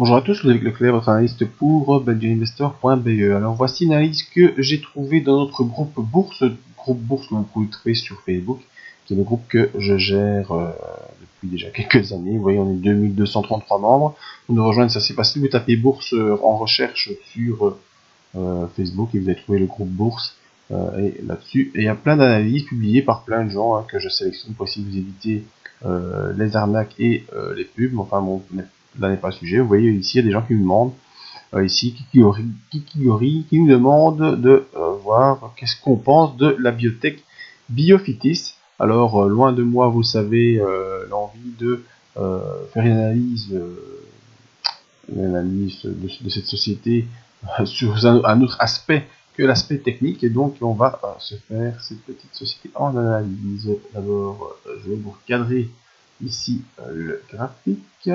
Bonjour à tous, Ludovic Leclerc, votre analyste pour belgianinvestor.be. Alors voici une analyse que j'ai trouvée dans notre groupe bourse que vous pouvez trouver sur Facebook, qui est le groupe que je gère depuis déjà quelques années. Vous voyez, on est 2233 membres. Pour nous rejoindre, c'est assez facile, vous tapez bourse en recherche sur Facebook et vous allez trouver le groupe bourse. Et là-dessus, et il y a plein d'analyses publiées par plein de gens que je sélectionne pour essayer de vous éviter les arnaques et les pubs. Enfin bon, là n'est pas le sujet. Vous voyez ici, il y a des gens qui nous demandent, ici, Kikigori, qui nous demande de voir qu'est-ce qu'on pense de la biotech Biofitis. Alors, loin de moi, vous savez, l'envie de faire une analyse de cette société sur un autre aspect que l'aspect technique, et donc on va se faire cette petite société en analyse. D'abord, je vais vous recadrer ici le graphique.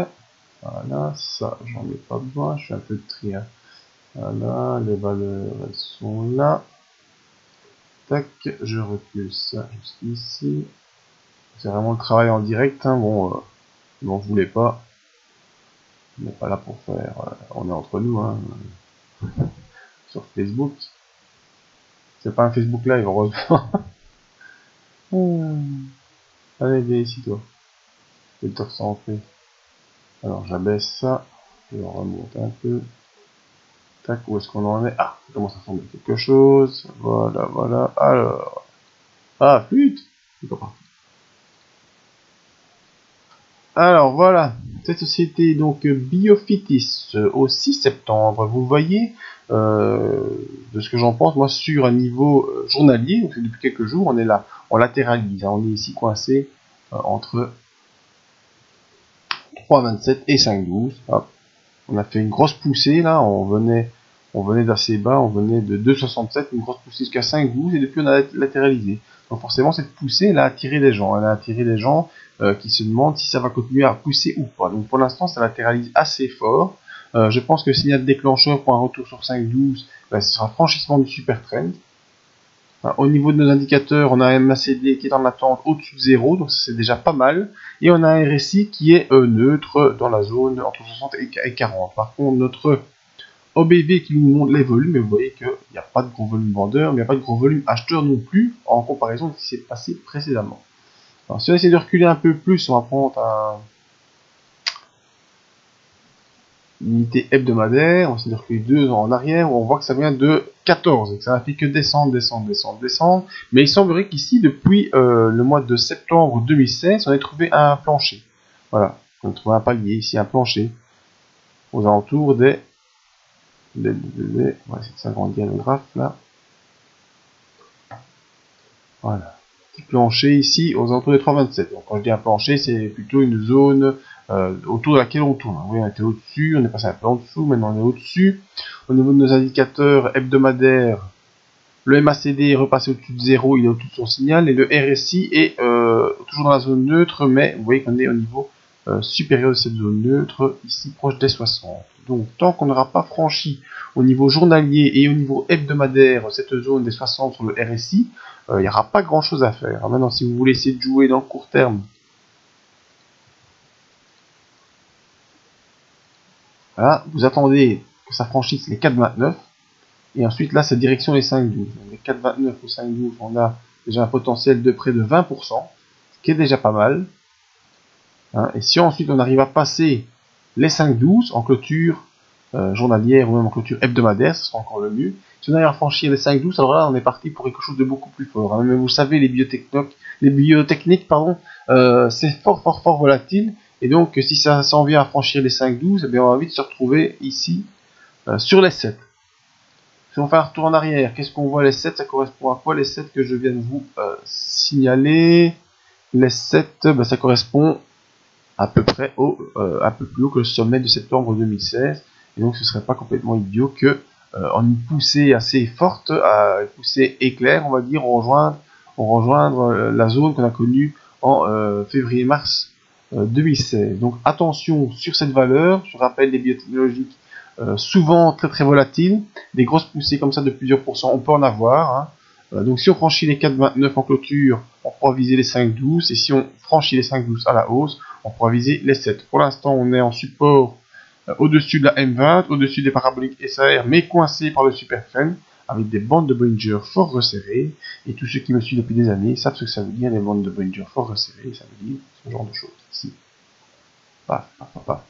Voilà, ça j'en ai pas besoin, je suis un peu tri. Voilà, les valeurs elles sont là. Tac, je recule ça jusqu'ici. C'est vraiment le travail en direct, hein. Bon, n'en voulez pas. On n'est pas là pour faire. On est entre nous, hein. Sur Facebook. C'est pas un Facebook Live, heureusement. Allez, viens ici, toi. Je vais te recentrer. Alors, j'abaisse ça. Je remonte un peu. Tac, où est-ce qu'on en est? Ah, ça commence à ressembler à quelque chose. Voilà, voilà. Alors. Ah, flûte! C'est pas parti. Alors, voilà. Cette société, donc, Biofitis, au 6 septembre. Vous voyez, de ce que j'en pense, moi, sur un niveau journalier, donc depuis quelques jours, on est là. On latéralise. Hein, on est ici coincé entre 3,27 et 5,12. On a fait une grosse poussée là, on venait d'assez bas, on venait de 2,67, une grosse poussée jusqu'à 5,12 et depuis on a latéralisé. Donc forcément cette poussée elle a attiré des gens, qui se demandent si ça va continuer à pousser ou pas. Donc pour l'instant ça latéralise assez fort. Je pense que le signal déclencheur pour un retour sur 5,12, ce sera franchissement du super trend. Au niveau de nos indicateurs, on a un MACD qui est en attente au-dessus de 0, donc c'est déjà pas mal. Et on a un RSI qui est neutre dans la zone entre 60 et 40. Par contre, notre OBV qui nous montre les volumes, et vous voyez qu'il n'y a pas de gros volume vendeur, mais il n'y a pas de gros volume acheteur non plus, en comparaison de ce qui s'est passé précédemment. Alors, si on essaie de reculer un peu plus, on va prendre unité hebdomadaire, on essaie de reculer 2 ans en arrière, où on voit que ça vient de 14, et que ça n'a fait que descendre, mais il semblerait qu'ici, depuis le mois de septembre 2016, on ait trouvé un plancher. Voilà, on a trouvé un palier, ici un plancher, aux alentours des... On va essayer de s'agrandir le graphe, là. Voilà, petit plancher ici, aux alentours des 3,27. Donc quand je dis un plancher, c'est plutôt une zone autour de laquelle on tourne. Vous voyez, on était au-dessus, on est passé un peu en dessous, maintenant on est au-dessus. Au niveau de nos indicateurs hebdomadaires, le MACD est repassé au-dessus de 0, il est au-dessus de son signal, et le RSI est toujours dans la zone neutre, mais vous voyez qu'on est au niveau supérieur de cette zone neutre, ici proche des 60. Donc tant qu'on n'aura pas franchi au niveau journalier et au niveau hebdomadaire cette zone des 60 sur le RSI, il n'y aura pas grand chose à faire. Alors maintenant, si vous voulez essayer de jouer dans le court terme, voilà, vous attendez que ça franchisse les 4,29, et ensuite là, c'est direction les 5,12. Les 4,29 ou 5,12, on a déjà un potentiel de près de 20%, ce qui est déjà pas mal. Hein, et si ensuite on arrive à passer les 5,12 en clôture journalière ou même en clôture hebdomadaire, ce sera encore le mieux. Si on arrive à franchir les 5,12, alors là on est parti pour quelque chose de beaucoup plus fort. Hein. Mais vous savez, les biotechniques, c'est fort volatile. Et donc si ça s'en vient à franchir les 5,12, eh bien on va vite se retrouver ici sur les 7. Si on fait un retour en arrière, qu'est-ce qu'on voit les 7? Ça correspond à quoi les 7 que je viens de vous signaler? Les 7, ça correspond à peu près un peu plus haut que le sommet de septembre 2016, et donc ce serait pas complètement idiot que en une poussée assez forte, à une poussée éclair, on va dire, on rejoindre la zone qu'on a connue en février-mars 2016. Donc attention sur cette valeur. Je rappelle, les biotechnologiques souvent très volatiles, des grosses poussées comme ça de plusieurs pourcents, on peut en avoir, hein. Donc si on franchit les 4,29 en clôture, on pourra viser les 5,12, et si on franchit les 5,12 à la hausse, on pourra viser les 7. Pour l'instant, on est en support au-dessus de la M20, au-dessus des paraboliques SAR, mais coincé par le super train, avec des bandes de Bollinger fort resserrées. Et tous ceux qui me suivent depuis des années savent ce que ça veut dire, les bandes de Bollinger fort resserrées. Ça veut dire ce genre de choses. Ici, paf, paf, paf, paf,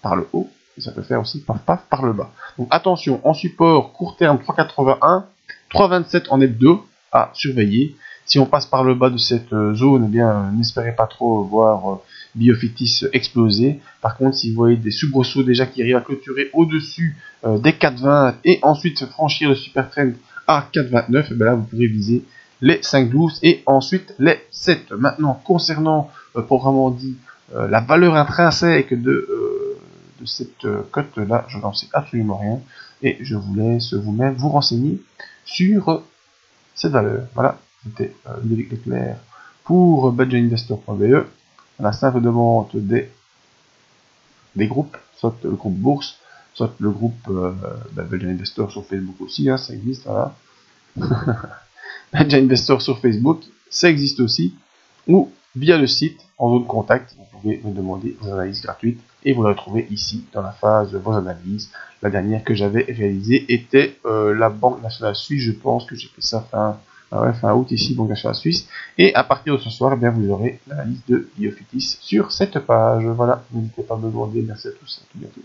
par le haut. Et ça peut faire aussi paf, paf, par le bas. Donc attention, en support court terme 3,81, 3,27 en hebdo à surveiller. Si on passe par le bas de cette zone, eh bien, n'espérez pas trop voir Biofitis exploser. Par contre, si vous voyez des soubresauts déjà qui arrivent à clôturer au-dessus des 4,20 et ensuite franchir le super trend à 4,29, eh bien là, vous pourrez viser les 5,12 et ensuite les 7. Maintenant, concernant, proprement dit, la valeur intrinsèque de cette cote-là, je n'en sais absolument rien. Et je vous laisse vous-même vous renseigner sur cette valeur. Voilà. C'était Ludovic Leclerc pour badgerinvestor.be. La simple demande des groupes, soit le groupe bourse, soit le groupe Badger Investor sur Facebook aussi, hein, ça existe, voilà. Badger Investor sur Facebook, ça existe aussi, ou via le site, en zone contact, vous pouvez me demander vos analyses gratuites, et vous les retrouvez ici, dans la phase de vos analyses. La dernière que j'avais réalisée était la Banque Nationale Suisse, je pense que j'ai fait ça fin août ici, Banque Nationale Suisse. Et à partir de ce soir, eh bien, vous aurez l'analyse de Biofitis sur cette page. Voilà, n'hésitez pas à me demander. Merci à tous, à tout bientôt.